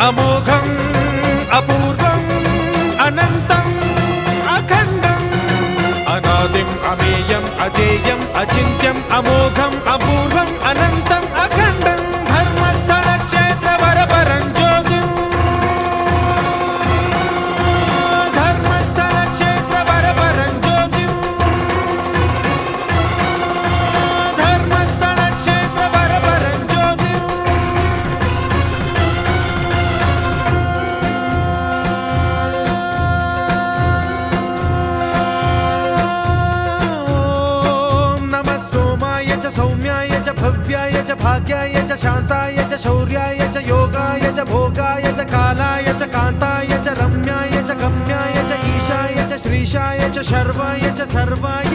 अमोघं अपूर्वं अनन्तं अखण्डं अनादिं अमेयं अजेयं अचिन्त्यं अमोघं अपूर्वं अनन्तं अखण्डं धर्मस्थल क्षेत्र वरवरं ज्योतिं धर्मस्थल क्षेत्र वरवरं ज्योतिं धर्मस्थल क्षेत्र वरवरं ज्योतिं सौम्याय च भव्याय च भाग्याय च शान्ताय च शौर्याय च योगाय च भोगाय च कालाय च कान्ताय च रम्याय च गम्याय च ईशाय च श्रीशाय च शर्वाय च सर्वाय